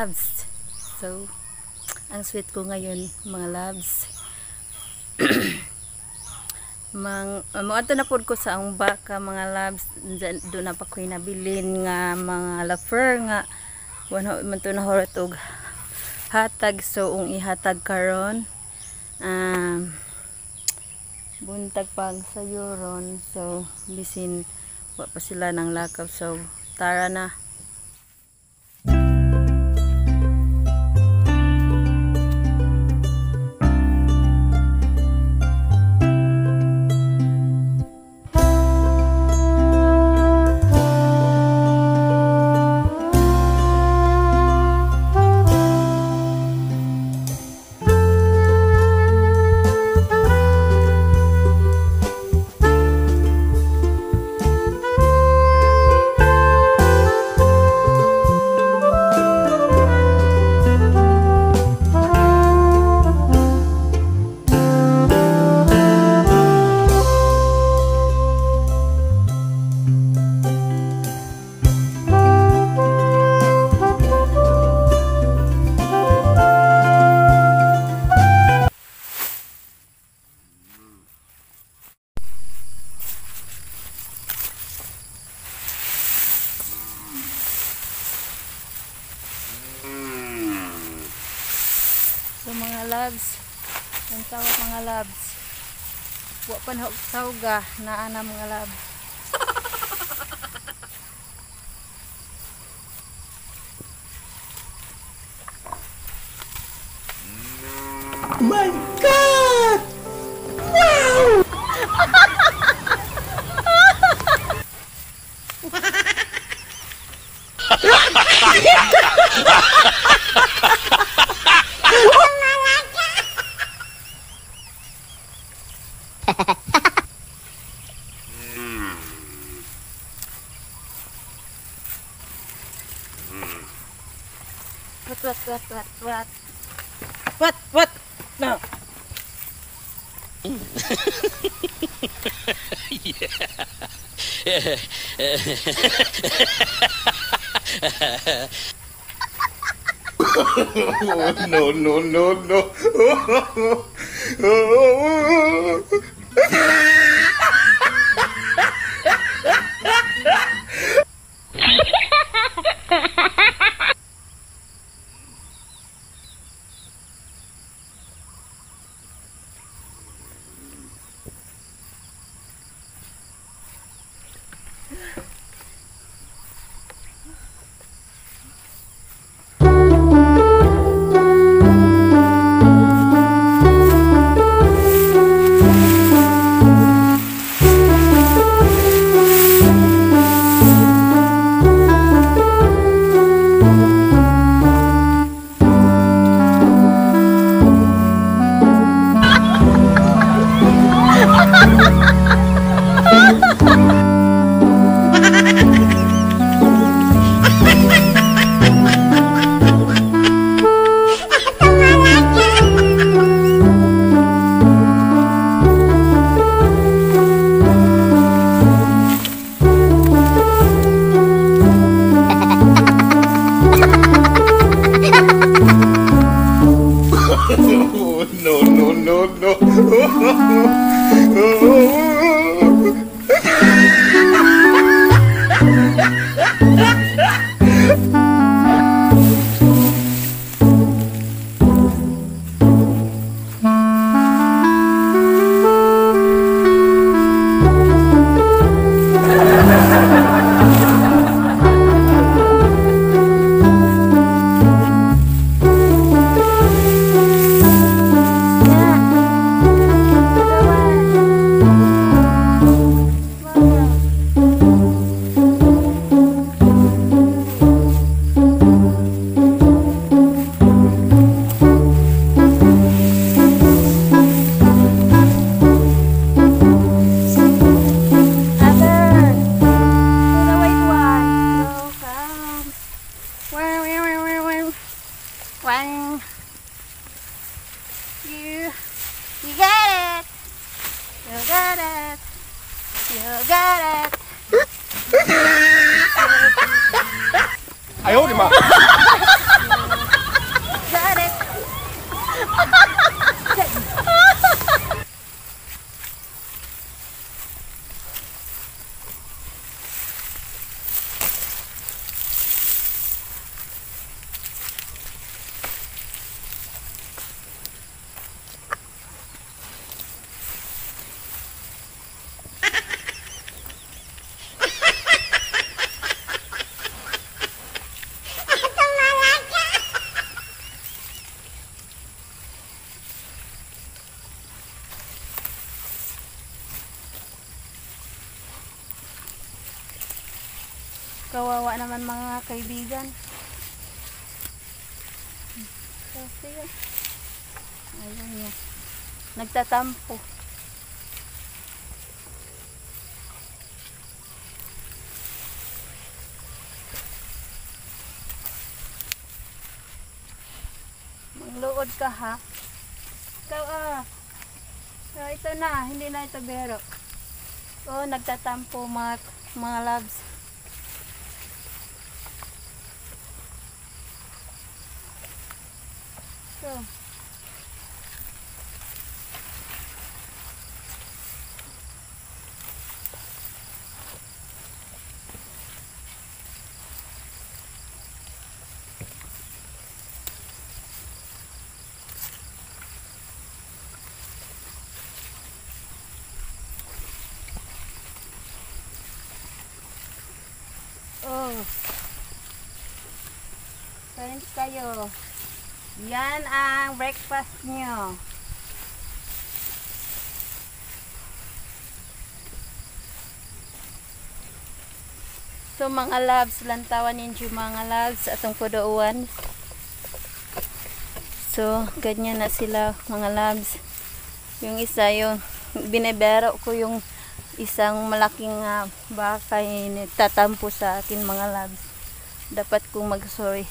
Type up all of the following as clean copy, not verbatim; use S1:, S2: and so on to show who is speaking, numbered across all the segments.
S1: loves. So, ang sweet ko ngayon mga loves. Ato na po ko sa ang baka mga loves. Doon na pa ko nabilin nga mga lafer nga. Wano man to na horot og hatag. So, ihatag karon. Buntag pang sayuron. So, bisin wa pa sila ng lakaw. So, tara na. So mga loves, ang tawag mga loves. Wa pa na tawga na ana mga loves.
S2: My God! Wow!
S1: What? No.
S2: No.
S3: You got it.
S2: 哎呦我的妈！
S1: Kawawa naman mga kaibigan. Kasi yun. Ayun niya. Nagtatampo. Mangluod ka ha. Ikaw So, ito na. Hindi na ito bero. Oh, nagtatampo mga loves. So, oh. Kain kayo. Yan ang breakfast nyo. So mga loves, lantawan ninyo mga loves atong puduan. So ganyan na sila mga loves. Yung isa yung binebero ko yung isang malaking baka nagtatampo sa akin mga loves. Dapat kong mag-sorry.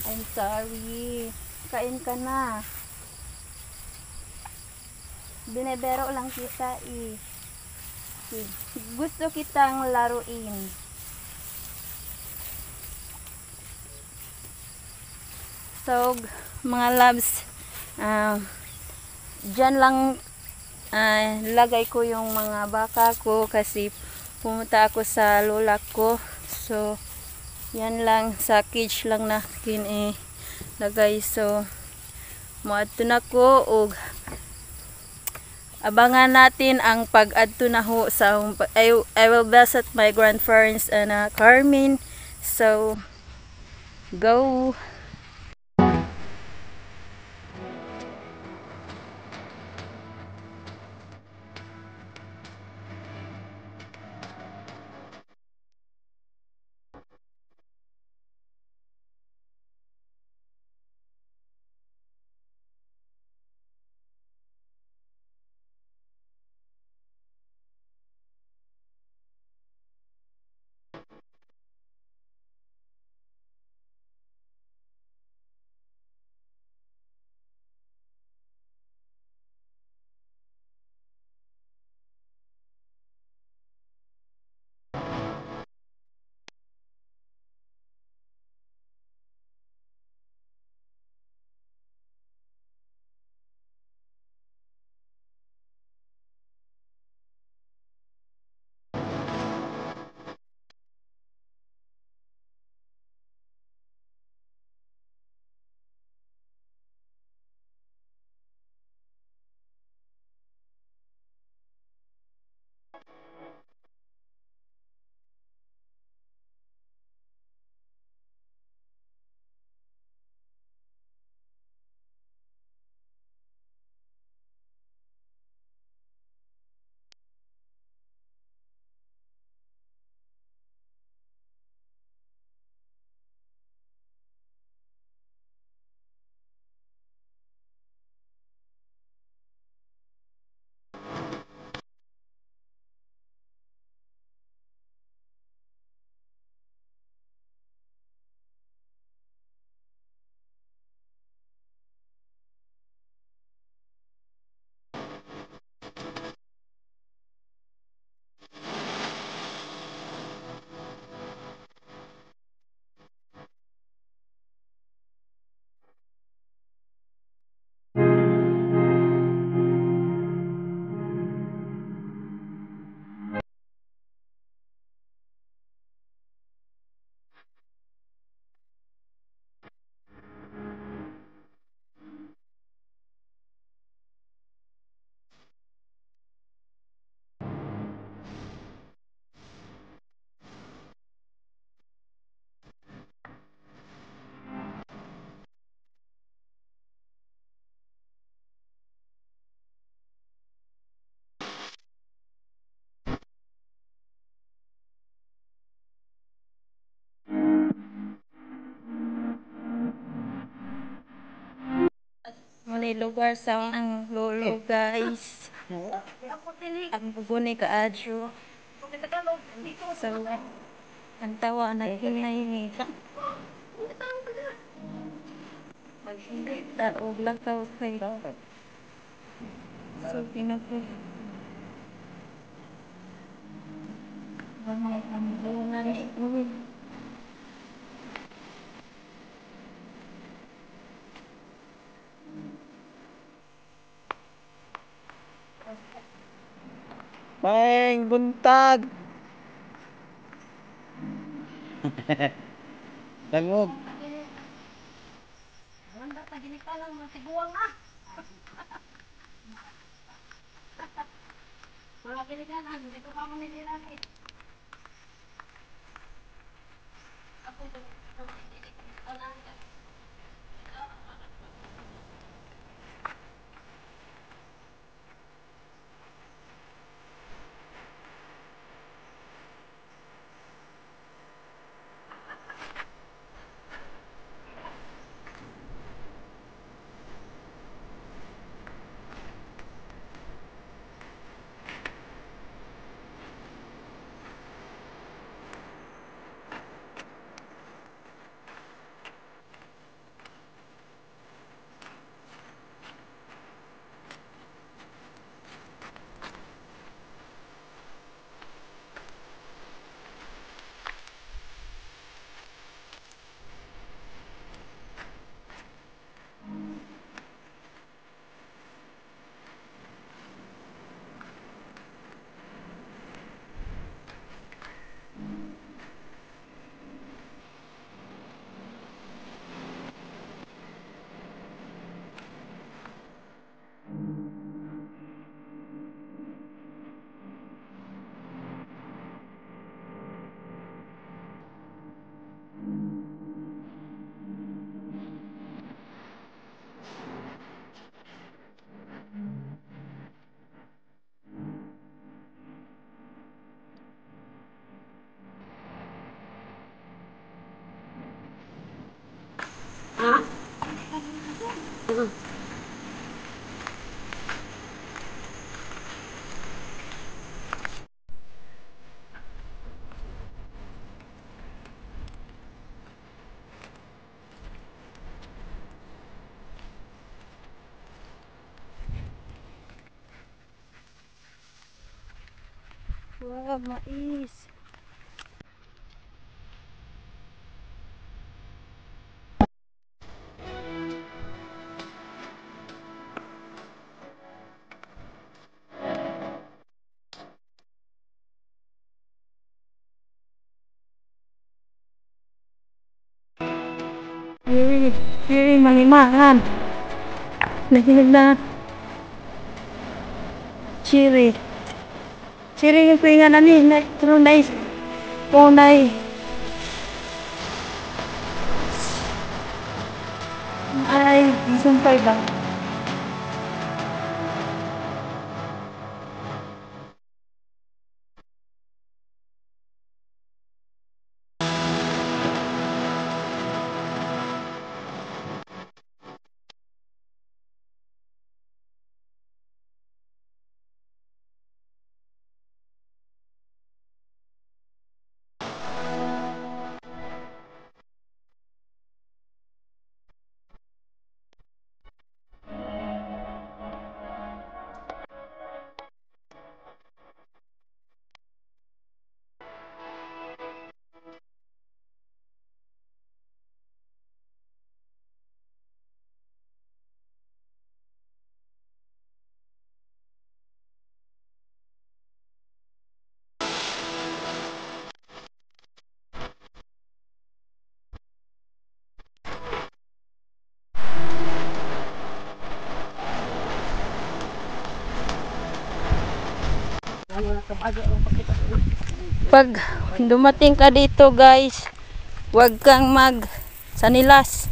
S1: I'm sorry. Kain ka na. Binebero lang kita eh. Gusto kitang laruin. So, mga loves, dyan lang lagay ko yung mga baka ko kasi pumunta ako sa lola ko. So, yan lang sa cage lang na lagay. So, moadto na ko og abangan natin ang pag-adto na ho sa I will visit my grandparents and Carmen. So, go. Kani lugar sa ang lolo guys. Ang bubuni ka adyo. So, ang tawa na hinay. Daog lang ka okay. So, pinag- ang bungan.
S4: Maeng buntag. Langog.
S3: Wala ta gini ka lang matiguang na. Wala gini ka lang, dito ka mo niliraki. Ako to.
S1: Wow, mais. Malimangan. Nahilig na. Chiri. Chiri yung kuingan na ni. True nice. Punay. Ay, sumpay ba? Pag dumating ka dito guys, huwag kang mag sanilas.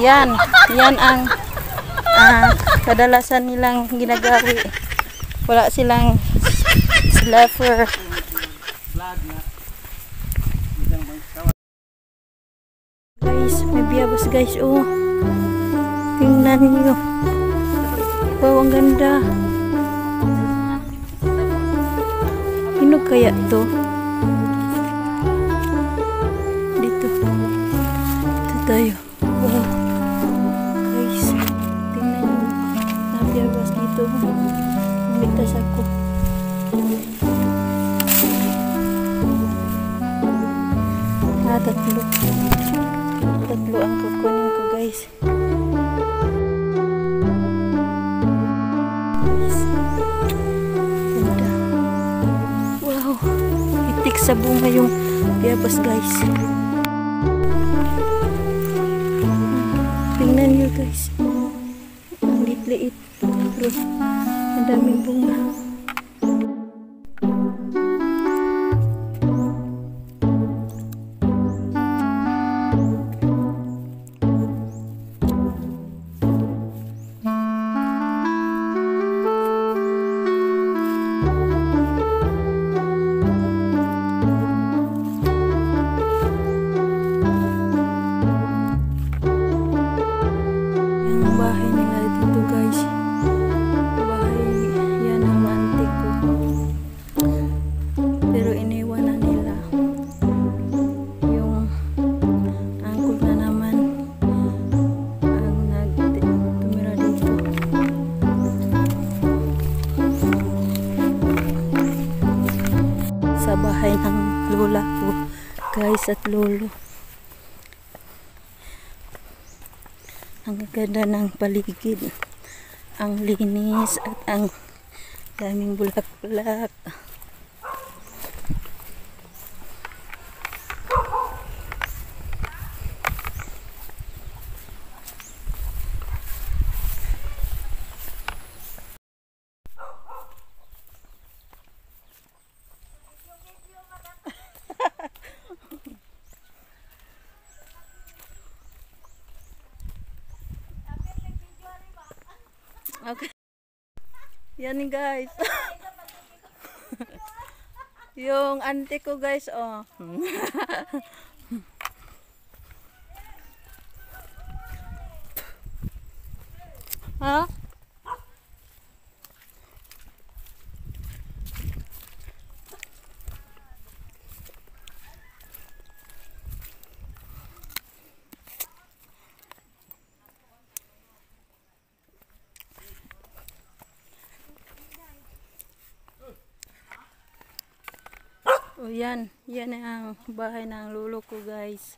S1: Yan ang kadalasan nilang ginagawi. Wala silang slapper. Guys, may guys, oh. Tingnan niyo. Wow, ang ganda. Hinog kaya to? Dito. Dito tayo. Wow. Guys, tingnan niyo. Napiyabas dito. Umitas ako. Tatlo. Tatlo ang kukunin ko, guys. Ganda. Wow. Itik sa bunga yung piyabas, guys. Tingnan nyo, guys. Ang liit-liit. Pero ang daming bunga. Yung bahay nila dito, guys. Bahay yan ang auntie ko. Pero iniwan na nila. Yung uncle na naman ang tumira dito. Sa bahay ng lola ko, guys, at lolo. Ang ganda ng paligid, ang linis at ang daming bulak-bulak. Okay. Yan guys. Yung auntie ko, guys, oh. Ha? O yan, yan ang bahay ng lolo ko, guys.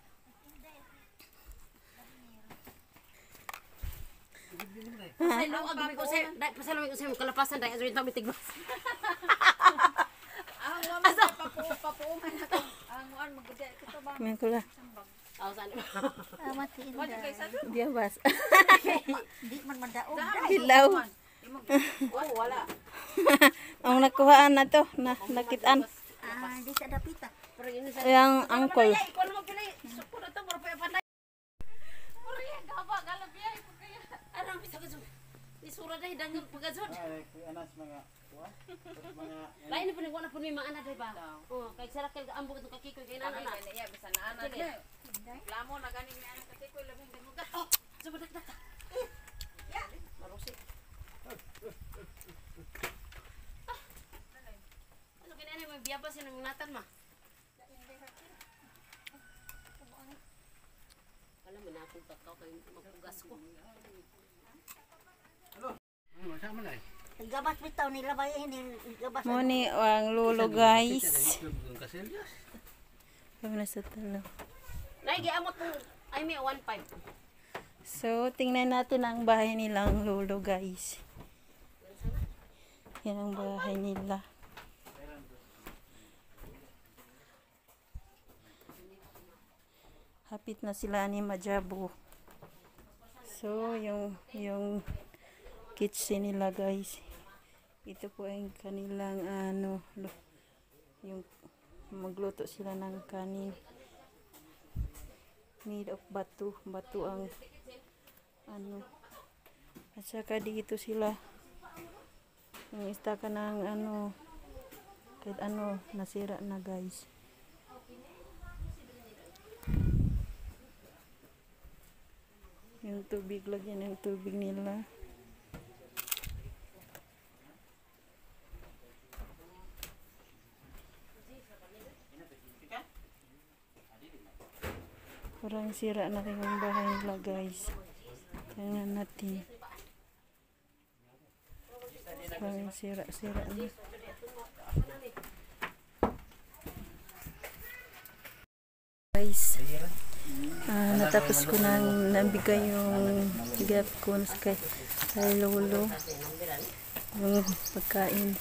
S4: Pasalo ang gabi ko sa pasalo ko sa kalapasan dai aso yung tigbas.
S3: Ang wala papuungan ako. Ang ano magdaya ko ba?
S1: Ngayon ko lang.
S4: Aw saan.
S3: Matiin da.
S1: Biyabas.
S3: Di man madaog.
S1: Hilaw.
S4: Oh, wala.
S1: Ang nakuhaan na to, nakitaan.
S3: Ah, di sa dapita.
S4: Pero yun sa
S1: Yung uncle.
S4: ikaw naman pinay. Suko na to mura pa panay. Mura yan gaba galabya ko kaya. Arang bisa ka isura dai dangang pagazon.
S5: Ay, anas mga kuha. Mga
S4: Lain pa nagwa na pud may mga anak dai ba. Oh, kay sarakal ka ambog itong kakikoy kay nana na.
S6: Iya bisa na anak na. Lamo na ganing ni anak kasi ko labing gamuga.
S4: Oh, coba dak. Marusi. Ano kinani may biyaba sinang natan ma? Alam mo na akong takaw kay magpugas ko.
S5: sama na.
S3: Gabas bitaw nila ba ini gabas.
S1: Muni ang lolo, guys.
S5: Yung kaselyas.
S1: Kami na sa talo.
S4: Nay giamot mo ay may 1.5.
S1: So, tingnan natin ang bahay nilang lolo, guys. Yan ang bahay nila. Hapit na sila ni Majabo. So, yung kitchen nila, guys. Ito po ang kanilang yung magluto sila ng kanin. Made of batu. Batu ang at saka dito sila yung istaka ng kahit nasira na, guys. Yung tubig, lagyan ng tubig nila. Parang sira na rin yung bahay nila, guys. Tingnan natin. Parang sira-sira na. Guys, natapos ko nang nabigay yung gift ko kay lolo. Yung pagkain.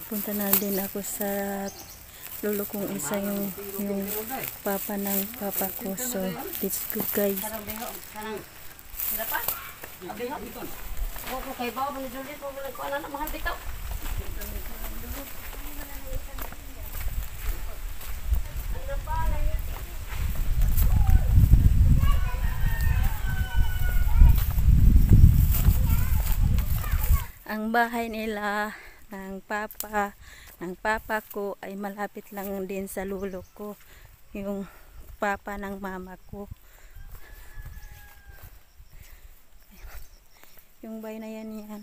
S1: Punta na din ako sa lolo kong isa yung papa ng papa ko. So, let's go, guys.
S4: Okay, bawa mo ni Juliet, mo ko ana na mahal bitaw.
S1: Ang bahay nila ng papa ko ay malapit lang din sa lolo ko, yung papa ng mama ko. Yung bahay na yan.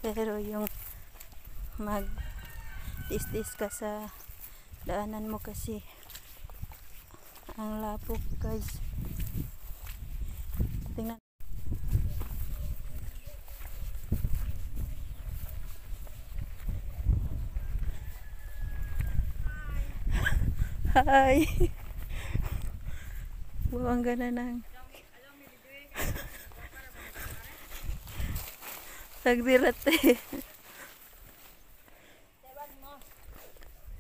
S1: Pero yung mag-tis-tis ka sa daanan mo kasi ang lapok, guys. Tingnan. Hi! Buwang gana ng tagdirate.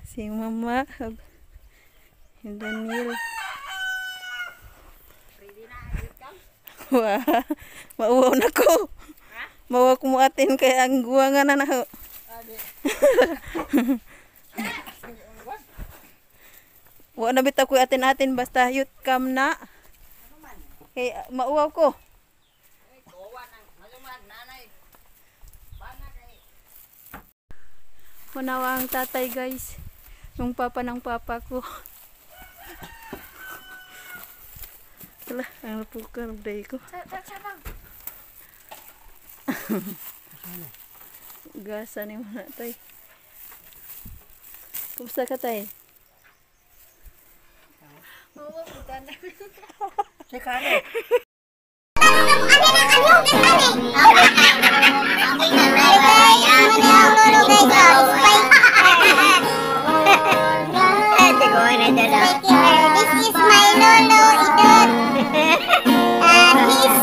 S1: Si mama yung Daniel. Wah, mauwaw na ko. Mauwaw ko mo atin kay ang guwangan na na. Wa na bitaw ko atin-atin basta youth cam na. Kay mauwaw ko. Manawa ang tatay, guys. Yung papa ng papa ko. Wala, ang napukar day ko. Gasa ni mana tay. Kumusta ka tay?
S3: Oo, puta na.
S7: This is my lolo, Idon. His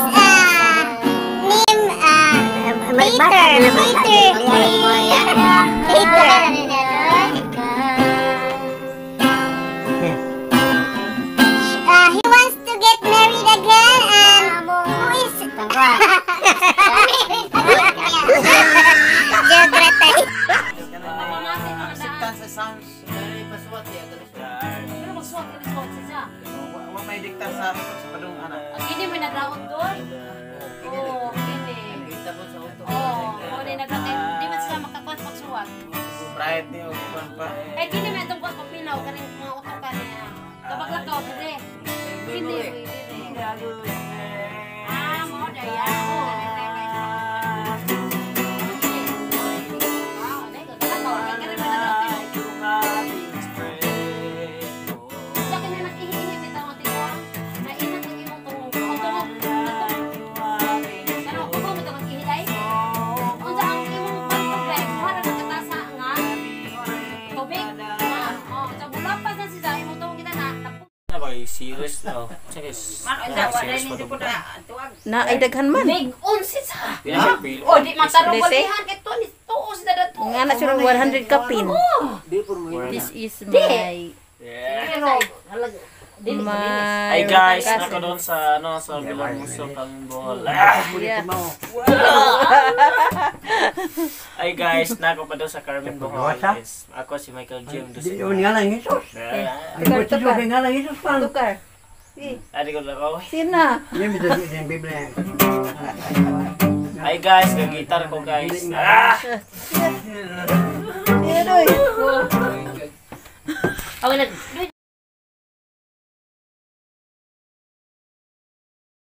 S7: name, he wants to get married again, and who is
S5: Acceptance sounds very paswat ya terus.
S4: Pero magsuwag ka ni Coach siya.
S5: Wa may diktar sa padung anak.
S4: Ang ini may nagrawot doon. Oo, ini.
S5: Kita po sa auto.
S4: Oo, di nagrawot. Di man sila makakuha sa pagsuwag.
S5: Bright ni og pa.
S4: Eh, kini may itong pagpapilaw kaning mga utokan niya. Kapag lang ka, pwede. Hindi, pwede. Mo daya.
S6: Serious na.
S1: Na ay daghan man.
S4: Big unsit sa.
S6: Pinapil.
S4: O, di matarong
S1: Bless, eh.
S4: walihan. Ito, tuos na dato.
S1: Nga na sure 100 kapin. This is my
S6: Ay guys, nako doon sa sa bilang muso kang bohol.
S1: Yeah.
S6: Ay guys, nako pa doon sa Carmen Bohol. Guys. Ako si Michael Jim doon.
S1: Tukar.
S6: Adi ko lang ako.
S1: Sina?
S6: Ay guys, gitar ko guys.
S1: Sina doy.
S4: Ako na.